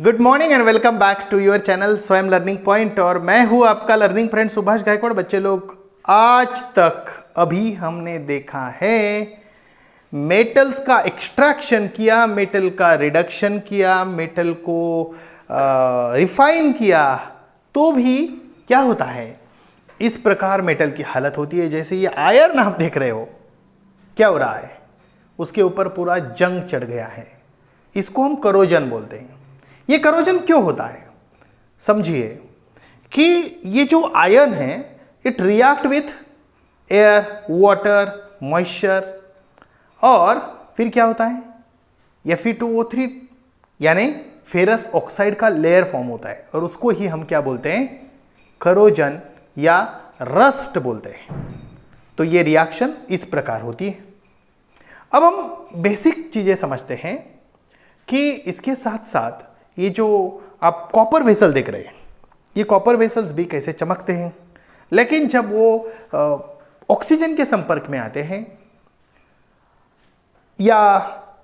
Good morning and welcome back to your channel Swayam learning point. और मैं हूं आपका लर्निंग फ्रेंड सुभाष गायकवाड़। बच्चे लोग, आज तक अभी हमने देखा है मेटल्स का एक्सट्रैक्शन किया, मेटल का रिडक्शन किया, मेटल को रिफाइन किया, तो भी क्या होता है, इस प्रकार मेटल की हालत होती है। जैसे ये आयरन आप देख रहे हो, क्या हो रहा है, उसके ऊपर पूरा जंग चढ़ गया है। इसको हम करोजन बोलते हैं। ये करोजन क्यों होता है, समझिए कि ये जो आयरन है it react with air, water, moisture, और फिर क्या होता है, Fe2O3 यानी फेरस ऑक्साइड का लेयर फॉर्म होता है, और उसको ही हम क्या बोलते हैं, करोजन या रस्ट बोलते हैं। तो ये रिएक्शन इस प्रकार होती है। अब हम बेसिक चीजें समझते हैं कि इसके साथ साथ ये जो आप कॉपर वेसल देख रहे हैं, ये कॉपर वेसल्स भी कैसे चमकते हैं, लेकिन जब वो ऑक्सीजन के संपर्क में आते हैं या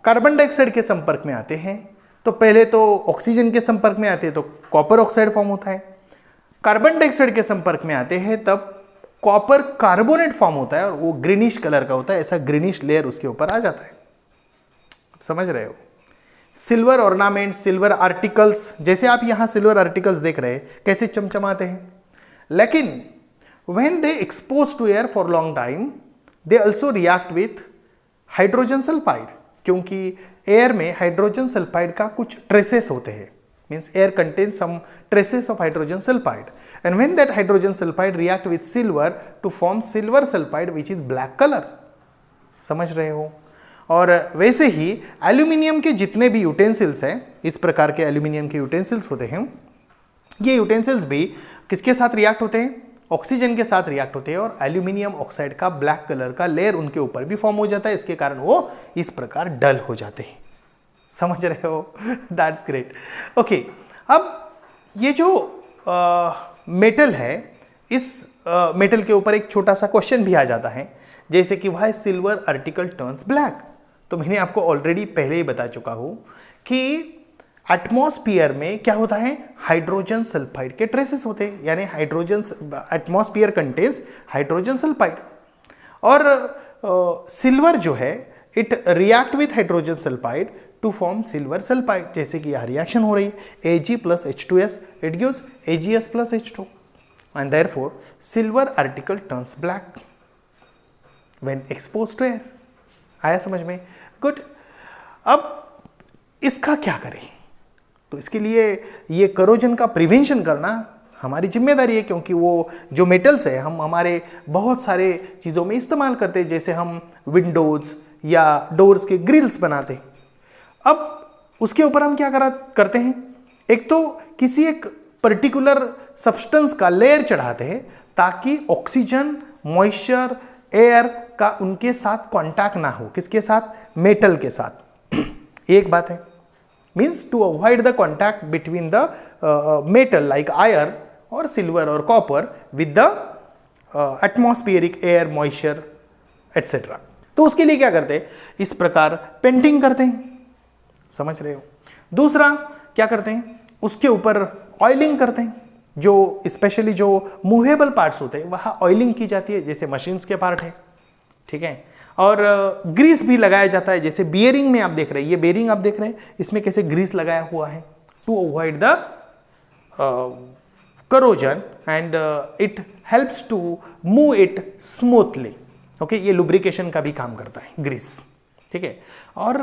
कार्बन डाइऑक्साइड के संपर्क में आते हैं, तो पहले तो ऑक्सीजन के संपर्क में आते हैं तो कॉपर ऑक्साइड फॉर्म होता है, कार्बन डाइऑक्साइड के संपर्क में आते हैं तब कॉपर कार्बोनेट फॉर्म होता है और वो ग्रीनिश कलर का होता है। ऐसा ग्रीनिश लेयर उसके ऊपर आ जाता है। समझ रहे हो? सिल्वर ऑर्नामेंट, सिल्वर आर्टिकल्स, जैसे आप यहां सिल्वर आर्टिकल्स देख रहे हैं कैसे चमचमाते हैं, लेकिन when they expose to air for long time they also react with hydrogen sulphide, क्योंकि एयर में हाइड्रोजन सल्फाइड का कुछ ट्रेसेस होते हैं। Means air contains some traces of hydrogen sulphide, and when that hydrogen sulphide react with silver to form silver sulphide which is black colour. समझ रहे हो? और वैसे ही एल्यूमिनियम के जितने भी यूटेंसिल्स हैं, इस प्रकार के एल्यूमिनियम के यूटेंसिल्स होते हैं, ये यूटेंसिल्स भी किसके साथ रिएक्ट होते हैं, ऑक्सीजन के साथ रिएक्ट होते हैं, और एल्यूमिनियम ऑक्साइड का ब्लैक कलर का लेयर उनके ऊपर भी फॉर्म हो जाता है। इसके कारण वो इस प्रकार डल हो जाते हैं। समझ रहे हो? That's great. ओके, अब ये जो मेटल है, इस मेटल के ऊपर एक छोटा सा क्वेश्चन भी आ जाता है, जैसे कि why silver article turns black. तो मैंने आपको ऑलरेडी पहले ही बता चुका हूं कि एटमॉस्फेयर में क्या होता है, हाइड्रोजन सल्फाइड के ट्रेसेस होते हैं, यानी hydrogen, atmosphere contains hydrogen sulphide, और सिल्वर जो है it react with hydrogen sulphide to form silver sulphide. जैसे कि यह रिएक्शन हो रही है, Ag plus H2S, it gives Ags plus H2, and therefore silver article turns black when exposed to air। आया समझ में? गुड। अब इसका क्या करें? तो इसके लिए ये करोजन का प्रिवेंशन करना हमारी जिम्मेदारी है, क्योंकि वो जो मेटल्स है हम हमारे बहुत सारे चीज़ों में इस्तेमाल करते हैं, जैसे हम विंडोज या डोर्स के ग्रिल्स बनाते हैं। अब उसके ऊपर हम क्या करते हैं, एक तो किसी एक पर्टिकुलर सब्सटेंस का लेयर चढ़ाते हैं ताकि ऑक्सीजन, मॉइस्चर, एयर का उनके साथ कांटेक्ट ना हो। किसके साथ? मेटल के साथ। एक बात है, means to avoid the contact between the metal like iron और सिल्वर और copper with the atmospheric air, moisture etcetera. तो उसके लिए क्या करते हैं, इस प्रकार पेंटिंग करते हैं। समझ रहे हो? दूसरा क्या करते हैं, उसके ऊपर ऑयलिंग करते हैं। जो स्पेशली जो मूवेबल पार्ट्स होते हैं वहाँ ऑयलिंग की जाती है, जैसे मशीन्स के पार्ट है, ठीक है, और ग्रीस भी लगाया जाता है। जैसे बियरिंग में आप देख रहे हैं, ये बेरिंग आप देख रहे हैं, इसमें कैसे ग्रीस लगाया हुआ है to avoid the corrosion, and it helps to move it smoothly. Okay, ये लुब्रिकेशन का भी काम करता है ग्रीस, ठीक है, और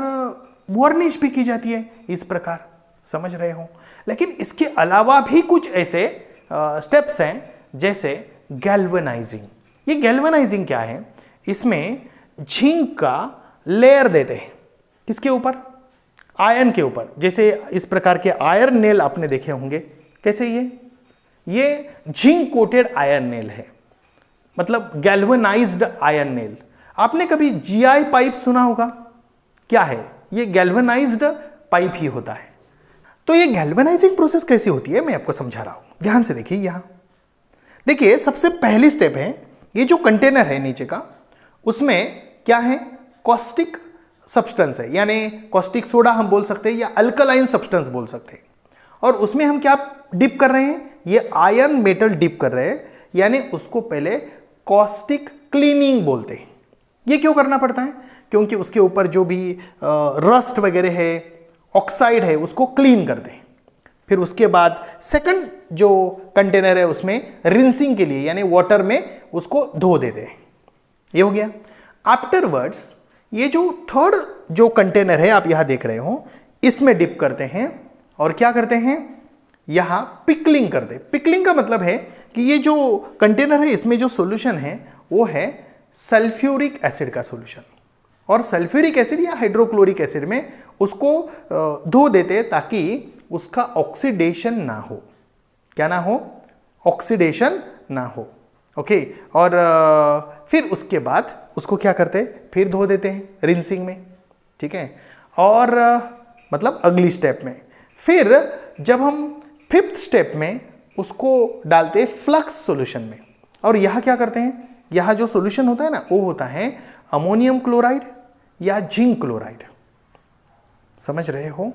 वार्निश भी की जाती है इस प्रकार। समझ रहे हो? लेकिन इसके अलावा भी कुछ ऐसे स्टेप्स हैं, जैसे गैल्वेनाइजिंग। ये गैल्वेनाइजिंग क्या है, इसमें झिंक का लेयर देते हैं। किसके ऊपर? आयरन के ऊपर। जैसे इस प्रकार के आयरन नेल आपने देखे होंगे, कैसे ये झिंक कोटेड आयरन नेल है, मतलब गैल्वेनाइज्ड आयरन नेल। आपने कभी जीआई पाइप सुना होगा? क्या है ये? गैल्वेनाइज्ड पाइप ही होता है। तो ये गैल्वेनाइजिंग प्रोसेस कैसी होती है मैं आपको समझा रहा हूं, ध्यान से देखिए। यहां देखिए, सबसे पहली स्टेप है, ये जो कंटेनर है नीचे का, उसमें क्या है, कॉस्टिक सब्सटेंस है, यानी कॉस्टिक सोडा हम बोल सकते हैं या अल्कलाइन सब्सटेंस बोल सकते हैं। और उसमें हम क्या डिप कर रहे हैं, ये आयरन मेटल डिप कर रहे हैं, यानी उसको पहले कॉस्टिक क्लीनिंग बोलते हैं। ये क्यों करना पड़ता है, क्योंकि उसके ऊपर जो भी रस्ट वगैरह है, ऑक्साइड है, उसको क्लीन कर दें। फिर उसके बाद सेकंड जो कंटेनर है उसमें रिंसिंग के लिए यानी वाटर में उसको धो देते हैं। ये हो गया। आफ्टरवर्ड्स ये जो थर्ड जो कंटेनर है आप यहां देख रहे हो, इसमें डिप करते हैं और क्या करते हैं, यहां पिकलिंग करते हैं। पिकलिंग का मतलब है कि ये जो कंटेनर है इसमें जो सॉल्यूशन है वो है सल्फ्यूरिक एसिड का सॉल्यूशन, और सल्फ्यूरिक एसिड या हाइड्रोक्लोरिक एसिड में उसको धो देते हैं ताकि उसका ऑक्सीडेशन ना हो। क्या ना हो, ऑक्सीडेशन ना हो। ओके, और फिर उसके बाद उसको क्या करते हैं, फिर धो देते हैं रिंसिंग में। ठीक है, और मतलब अगली स्टेप में फिर जब हम फिफ्थ स्टेप में उसको डालते हैं फ्लक्स सॉल्यूशन में, और यहां क्या करते हैं, यहां जो सॉल्यूशन होता है ना वो होता है अमोनियम क्लोराइड या जिंक क्लोराइड। समझ रहे हो?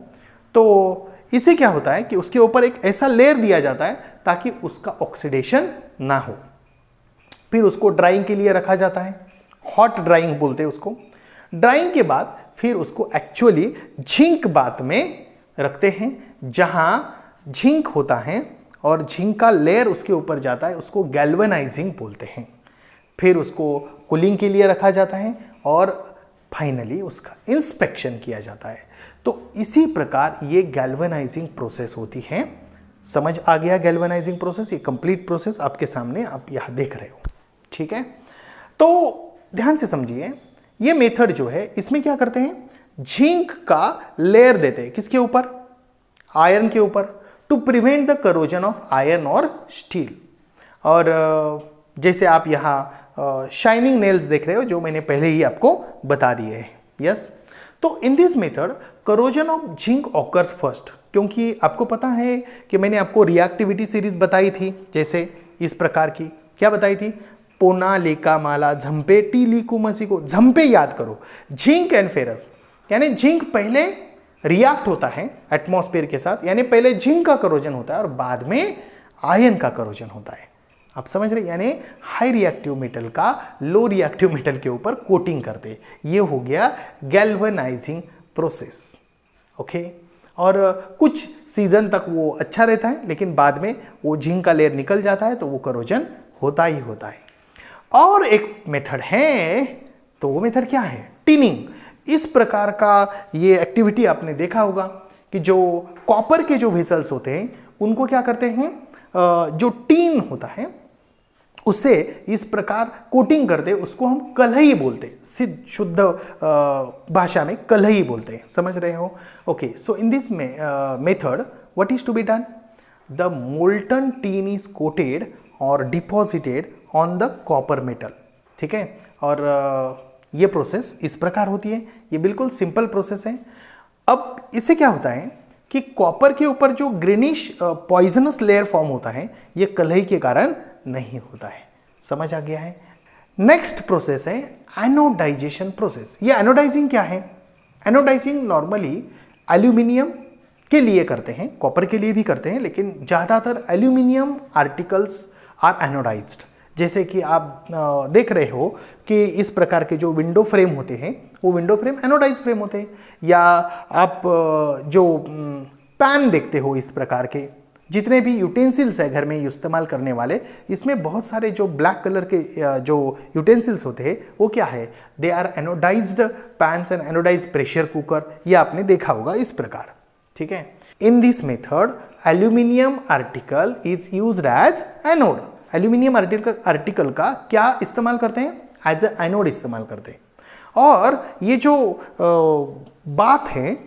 तो इससे क्या होता है कि उसके ऊपर एक ऐसा लेयर दिया जाता है ताकि उसका ऑक्सीडेशन ना हो। फिर उसको ड्राइंग के लिए रखा जाता है, हॉट ड्राइंग बोलते हैं उसको। ड्राइंग के बाद फिर उसको एक्चुअली झिंक बात में रखते हैं, जहां झिंक होता है और झिंक का लेयर उसके ऊपर जाता है, उसको गैल्वेनाइजिंग बोलते हैं। फिर उसको कूलिंग के लिए रखा जाता है और फाइनली उसका इंस्पेक्शन किया जाता है। तो इसी प्रकार ये गैल्वेनाइजिंग प्रोसेस होती है। समझ आ गया गैल्वेनाइजिंग प्रोसेस? ये कंप्लीट प्रोसेस आपके सामने आप यहां देख रहे हो। ठीक है, तो ध्यान से समझिए, ये मेथड जो है इसमें क्या करते हैं, जिंक का लेयर देते हैं किसके ऊपर, आयरन के ऊपर, to prevent the corrosion of iron और स्टील। और जैसे आप यहां शाइनिंग नेल्स देख रहे हो जो मैंने पहले ही आपको बता दिए हैं। यस, तो इन this method corrosion of zinc occurs first, क्योंकि आपको पता है कि मैंने आपको रिएक्टिविटी सीरीज बताई थी, जैसे इस प्रकार की क्या बताई थी, पोना लेका माला झंपे टी लीकू मसी को, झंपे याद करो, जिंक एंड फेरस, यानी जिंक पहले रिएक्ट होता है एटमॉस्फेयर के साथ, यानी पहले जिंक का करोजन होता है और बाद में आयन का करोजन होता है। आप समझ रहे, यानी हाई रिएक्टिव मेटल का लो रिएक्टिव मेटल के ऊपर कोटिंग करते, ये हो गया गैल्वेनाइजिंग प्रोसेस। ओके, और कुछ सीजन तक वो अच्छा रहता है, लेकिन बाद में वो जिंक का लेयर निकल जाता है तो वो करोजन होता ही होता है। और एक मेथड है, तो वो मेथड क्या है, टिनिंग। इस प्रकार का ये एक्टिविटी आपने देखा होगा कि जो कॉपर के जो वेसल्स होते हैं उनको क्या करते हैं, जो टीन होता है उसे इस प्रकार कोटिंग करते, उसको हम कलही बोलते हैं, शुद्ध भाषा में कलही बोलते हैं। समझ रहे हो? Okay, so in this method what is to be done, the molten tin is coated और deposited on the copper metal. ठीक है, और ये प्रोसेस इस प्रकार होती है। ये बिल्कुल सिंपल प्रोसेस है। अब इससे क्या होता है कि कॉपर के ऊपर जो ग्रीनिश पॉइजनस लेयर फॉर्म होता है ये कलही के कारण नहीं होता है। समझ आ गया है? नेक्स्ट प्रोसेस है एनोडाइजेशन प्रोसेस। ये एनोडाइजिंग क्या है, एनोडाइजिंग नॉर्मली एल्यूमिनियम के लिए करते हैं, कॉपर के लिए भी करते हैं, लेकिन ज़्यादातर एल्यूमिनियम आर्टिकल्स आर एनोडाइज्ड। जैसे कि आप देख रहे हो कि इस प्रकार के जो विंडो फ्रेम होते हैं वो विंडो फ्रेम एनोडाइज फ्रेम होते हैं, या आप जो पैन देखते हो इस प्रकार के, जितने भी यूटेंसिल्स है घर में इस्तेमाल करने वाले, इसमें बहुत सारे जो ब्लैक कलर के जो यूटेंसिल्स होते हैं वो क्या है, they are anodised pans and anodised pressure cooker. ये आपने देखा होगा इस प्रकार। ठीक है, in this method aluminium article is used as anode. Aluminium article का क्या इस्तेमाल करते हैं, एज ए एनोड इस्तेमाल करते हैं। और ये जो बात है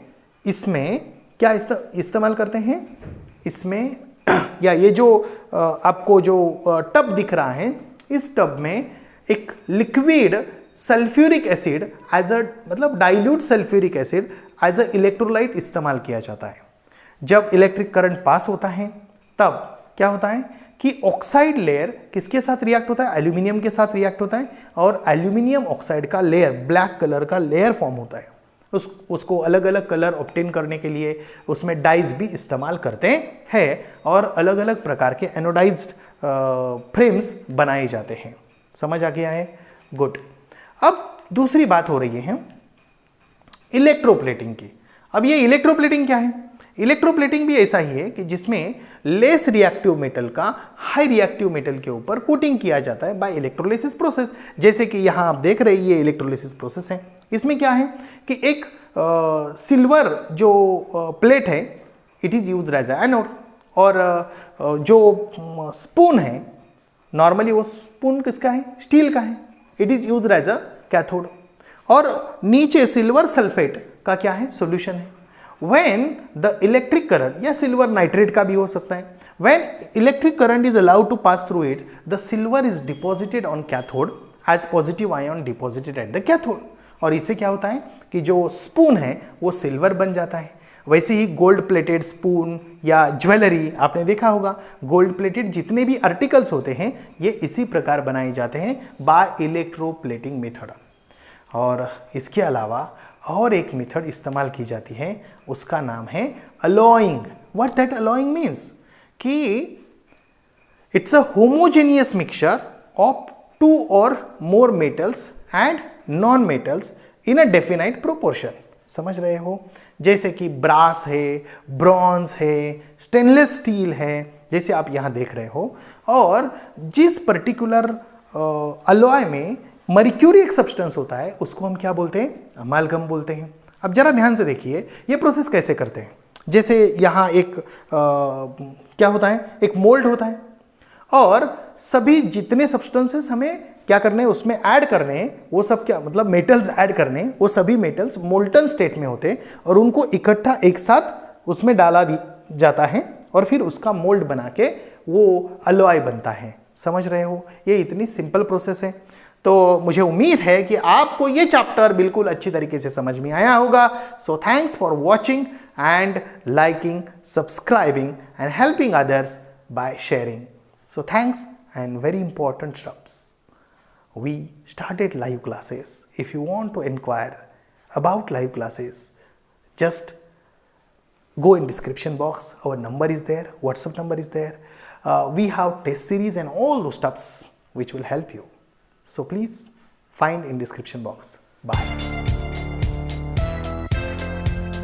इसमें क्या इस्तेमाल करते हैं, इसमें या ये जो आपको जो टब दिख रहा है, इस टब में एक liquid sulphuric acid as a मतलब dilute sulphuric acid as a electrolyte इस्तेमाल किया जाता है। जब इलेक्ट्रिक करंट पास होता है तब क्या होता है कि ऑक्साइड लेयर किसके साथ रिएक्ट होता है, एल्यूमिनियम के साथ रिएक्ट होता है, और एल्यूमिनियम ऑक्साइड का लेयर, ब्लैक कलर का लेयर फॉर्म होता है। उसको अलग अलग कलर ऑब्टेन करने के लिए उसमें डाइज भी इस्तेमाल करते हैं और अलग अलग प्रकार के एनोडाइज्ड फ्रेम्स बनाए जाते हैं। समझ आ गया है? गुड। अब दूसरी बात हो रही है इलेक्ट्रोप्लेटिंग की। अब ये इलेक्ट्रोप्लेटिंग क्या है? इलेक्ट्रोप्लेटिंग भी ऐसा ही है कि जिसमें लेस रिएक्टिव मेटल का हाई रिएक्टिव मेटल के ऊपर कोटिंग किया जाता है बाय इलेक्ट्रोलिसिस प्रोसेस। जैसे कि यहां आप देख रहे हैं ये इलेक्ट्रोलिसिस प्रोसेस है। इसमें क्या है कि एक सिल्वर जो प्लेट है it is used as anode, और जो स्पून है नॉर्मली वो स्पून किसका है? स्टील का है, it is used as a cathode. और नीचे सिल्वर सल्फेट का क्या है? सॉल्यूशन है। When the electric current या सिल्वर नाइट्रेट का भी हो सकता है, when electric current is allowed to pass through it, the silver is deposited on cathode as positive ion deposited at the cathode। और इससे क्या होता है कि जो स्पून है वो सिल्वर बन जाता है। वैसे ही गोल्ड प्लेटेड स्पून या ज्वेलरी आपने देखा होगा, गोल्ड प्लेटेड जितने भी आर्टिकल्स होते हैं ये इसी प्रकार बनाए जाते हैं बाय इलेक्ट्रोप्लेटिंग मेथड। और इसके अलावा और एक मेथड इस्तेमाल की जाती है, उसका नाम है alloying. What that alloying means कि it's a homogeneous mixture of 2 or more metals and non metals in a definite proportion. समझ रहे हो? जैसे कि ब्रास है, ब्रॉन्ज है, स्टेनलेस स्टील है, जैसे आप यहां देख रहे हो। और जिस पर्टिकुलर अलॉय में मर्क्यूरी एक सब्सटेंस होता है उसको हम क्या बोलते हैं? अमालगम बोलते हैं। अब जरा ध्यान से देखिए ये प्रोसेस कैसे करते हैं। जैसे यहाँ एक क्या होता है? एक मोल्ड होता है और सभी जितने सब्सटेंसेस हमें क्या करने हैं उसमें ऐड करने हैं, वो सब क्या मतलब मेटल्स ऐड करने हैं, वो सभी मेटल्स मोल्टन स्टेट में होते हैं और उनको इकट्ठा एक साथ उसमें डाला जाता है और फिर उसका मोल्ड बना के वो अलॉय बनता है। समझ रहे हो? ये इतनी सिंपल प्रोसेस है। तो मुझे उम्मीद है कि आपको ये चैप्टर बिल्कुल अच्छी तरीके से समझ में आया होगा। So thanks for watching and liking, subscribing and helping others by sharing. So thanks and very important steps. We started live classes. If you want to inquire about live classes, just go in description box. Our number is there, WhatsApp number is there. We have test series and all those stuffs which will help you. So please find in description box. Bye.